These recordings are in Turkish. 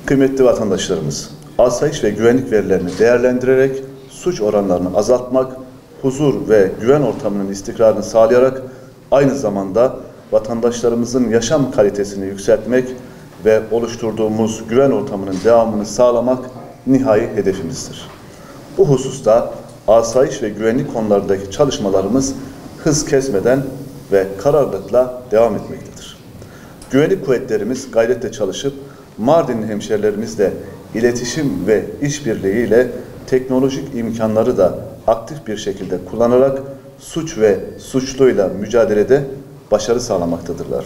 Kıymetli vatandaşlarımız, asayiş ve güvenlik verilerini değerlendirerek suç oranlarını azaltmak, huzur ve güven ortamının istikrarını sağlayarak aynı zamanda vatandaşlarımızın yaşam kalitesini yükseltmek ve oluşturduğumuz güven ortamının devamını sağlamak nihai hedefimizdir. Bu hususta asayiş ve güvenlik konularındaki çalışmalarımız hız kesmeden ve kararlılıkla devam etmektedir. Güvenlik kuvvetlerimiz gayretle çalışıp Mardinli hemşerilerimizle iletişim ve işbirliğiyle teknolojik imkanları da aktif bir şekilde kullanarak suç ve suçluyla mücadelede başarı sağlamaktadırlar.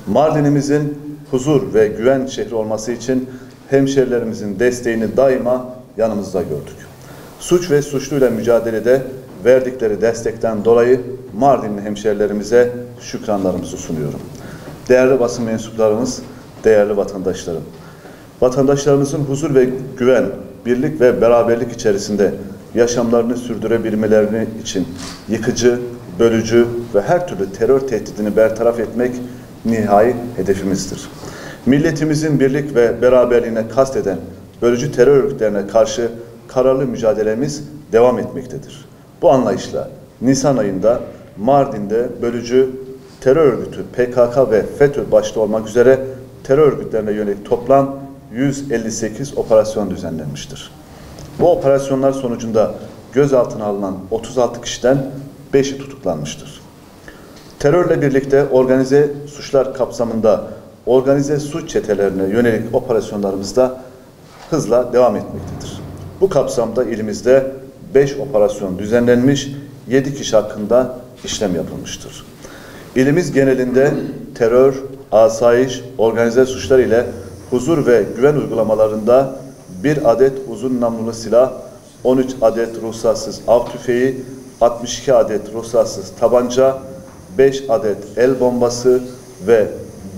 Mardin'imizin huzur ve güven şehri olması için hemşerilerimizin desteğini daima yanımızda gördük. Suç ve suçluyla mücadelede verdikleri destekten dolayı Mardinli hemşerilerimize şükranlarımızı sunuyorum. Değerli basın mensuplarımız, değerli vatandaşlarım, vatandaşlarımızın huzur ve güven, birlik ve beraberlik içerisinde yaşamlarını sürdürebilmeleri için yıkıcı, bölücü ve her türlü terör tehdidini bertaraf etmek nihai hedefimizdir. Milletimizin birlik ve beraberliğine kasteden bölücü terör örgütlerine karşı kararlı mücadelemiz devam etmektedir. Bu anlayışla Nisan ayında Mardin'de bölücü terör örgütü PKK ve FETÖ başta olmak üzere terör örgütlerine yönelik toplam 158 operasyon düzenlenmiştir. Bu operasyonlar sonucunda gözaltına alınan 36 kişiden 5'i tutuklanmıştır. Terörle birlikte organize suçlar kapsamında organize suç çetelerine yönelik operasyonlarımız da hızla devam etmektedir. Bu kapsamda ilimizde 5 operasyon düzenlenmiş, 7 kişi hakkında işlem yapılmıştır. İlimiz genelinde terör, asayiş, organize suçlar ile huzur ve güven uygulamalarında 1 adet uzun namlulu silah, 13 adet ruhsatsız av tüfeği, 62 adet ruhsatsız tabanca, 5 adet el bombası ve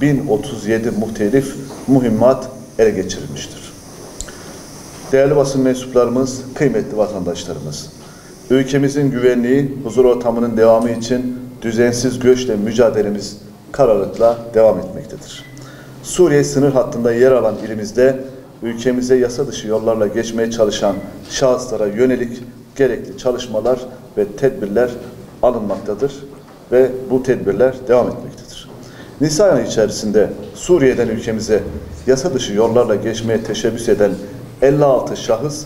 1037 muhtelif mühimmat ele geçirilmiştir. Değerli basın mensuplarımız, kıymetli vatandaşlarımız, ülkemizin güvenliği, huzur ortamının devamı için düzensiz göçle mücadelemiz kararlılıkla devam etmektedir. Suriye sınır hattında yer alan ilimizde ülkemize yasa dışı yollarla geçmeye çalışan şahıslara yönelik gerekli çalışmalar ve tedbirler alınmaktadır ve bu tedbirler devam etmektedir. Nisan ayı içerisinde Suriye'den ülkemize yasa dışı yollarla geçmeye teşebbüs eden 56 şahıs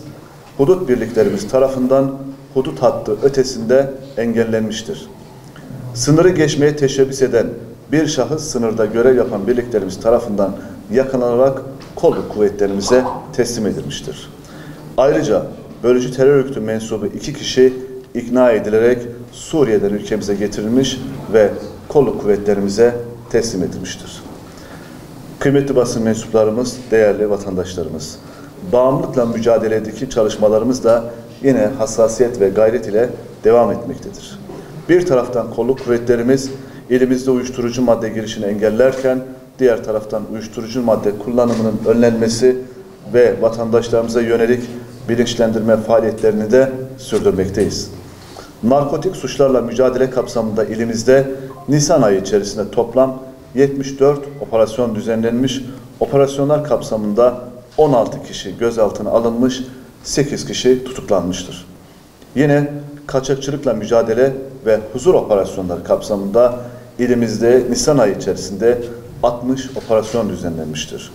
hudut birliklerimiz tarafından hudut hattı ötesinde engellenmiştir. Sınırı geçmeye teşebbüs eden bir şahıs sınırda görev yapan birliklerimiz tarafından yakalanarak kolluk kuvvetlerimize teslim edilmiştir. Ayrıca bölücü terör örgütü mensubu 2 kişi ikna edilerek Suriye'den ülkemize getirilmiş ve kolluk kuvvetlerimize teslim edilmiştir. Kıymetli basın mensuplarımız, değerli vatandaşlarımız, bağımlılıkla mücadeledeki çalışmalarımız da yine hassasiyet ve gayret ile devam etmektedir. Bir taraftan kolluk kuvvetlerimiz ilimizde uyuşturucu madde girişini engellerken diğer taraftan uyuşturucu madde kullanımının önlenmesi ve vatandaşlarımıza yönelik bilinçlendirme faaliyetlerini de sürdürmekteyiz. Narkotik suçlarla mücadele kapsamında ilimizde Nisan ayı içerisinde toplam 74 operasyon düzenlenmiş, operasyonlar kapsamında 16 kişi gözaltına alınmış, 8 kişi tutuklanmıştır. Yine kaçakçılıkla mücadele ve huzur operasyonları kapsamında ilimizde Nisan ayı içerisinde 60 operasyon düzenlenmiştir.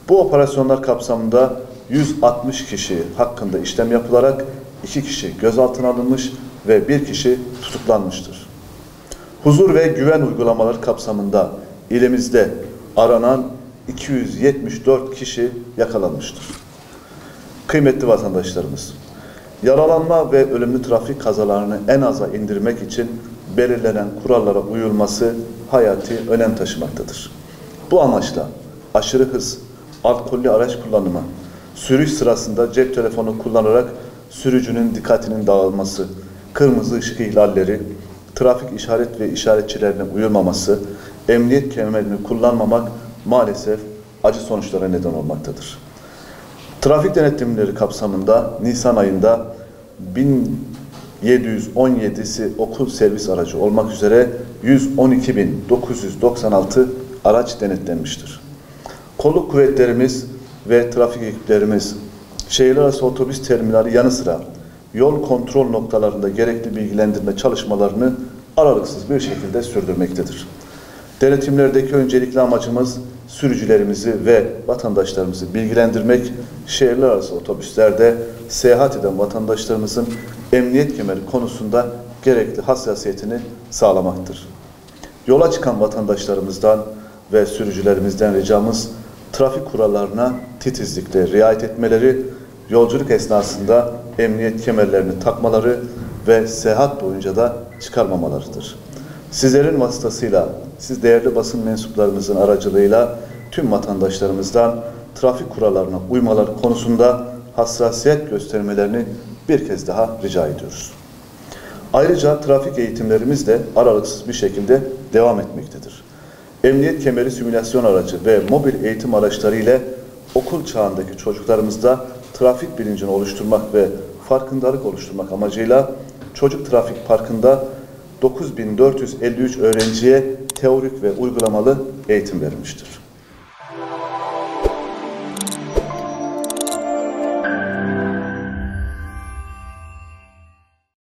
Bu operasyonlar kapsamında 160 kişi hakkında işlem yapılarak 2 kişi gözaltına alınmış ve 1 kişi tutuklanmıştır. Huzur ve güven uygulamaları kapsamında ilimizde aranan 274 kişi yakalanmıştır. Kıymetli vatandaşlarımız, yaralanma ve ölümlü trafik kazalarını en aza indirmek için belirlenen kurallara uyulması hayati önem taşımaktadır. Bu amaçla aşırı hız, alkollü araç kullanımı, sürüş sırasında cep telefonu kullanarak sürücünün dikkatinin dağılması, kırmızı ışık ihlalleri, trafik işaret ve işaretçilerine uyulmaması, emniyet kemerini kullanmamak maalesef acı sonuçlara neden olmaktadır. Trafik denetimleri kapsamında Nisan ayında 1717'si okul servis aracı olmak üzere 112.996 araç denetlenmiştir. Kolluk kuvvetlerimiz ve trafik ekiplerimiz şehirler arası otobüs terminali yanı sıra yol kontrol noktalarında gerekli bilgilendirme çalışmalarını aralıksız bir şekilde sürdürmektedir. Denetimlerdeki öncelikli amacımız sürücülerimizi ve vatandaşlarımızı bilgilendirmek, şehirler arası otobüslerde seyahat eden vatandaşlarımızın emniyet kemeri konusunda gerekli hassasiyetini sağlamaktır. Yola çıkan vatandaşlarımızdan ve sürücülerimizden ricamız trafik kurallarına titizlikle riayet etmeleri, yolculuk esnasında emniyet kemerlerini takmaları ve seyahat boyunca da çıkarmamalarıdır. Sizlerin vasıtasıyla, siz değerli basın mensuplarımızın aracılığıyla tüm vatandaşlarımızdan trafik kurallarına uymaları konusunda hassasiyet göstermelerini bir kez daha rica ediyoruz. Ayrıca trafik eğitimlerimiz de aralıksız bir şekilde devam etmektedir. Emniyet kemeri simülasyon aracı ve mobil eğitim araçları ile okul çağındaki çocuklarımızda trafik bilincini oluşturmak ve farkındalık oluşturmak amacıyla Çocuk Trafik Parkı'nda 9453 öğrenciye teorik ve uygulamalı eğitim verilmiştir.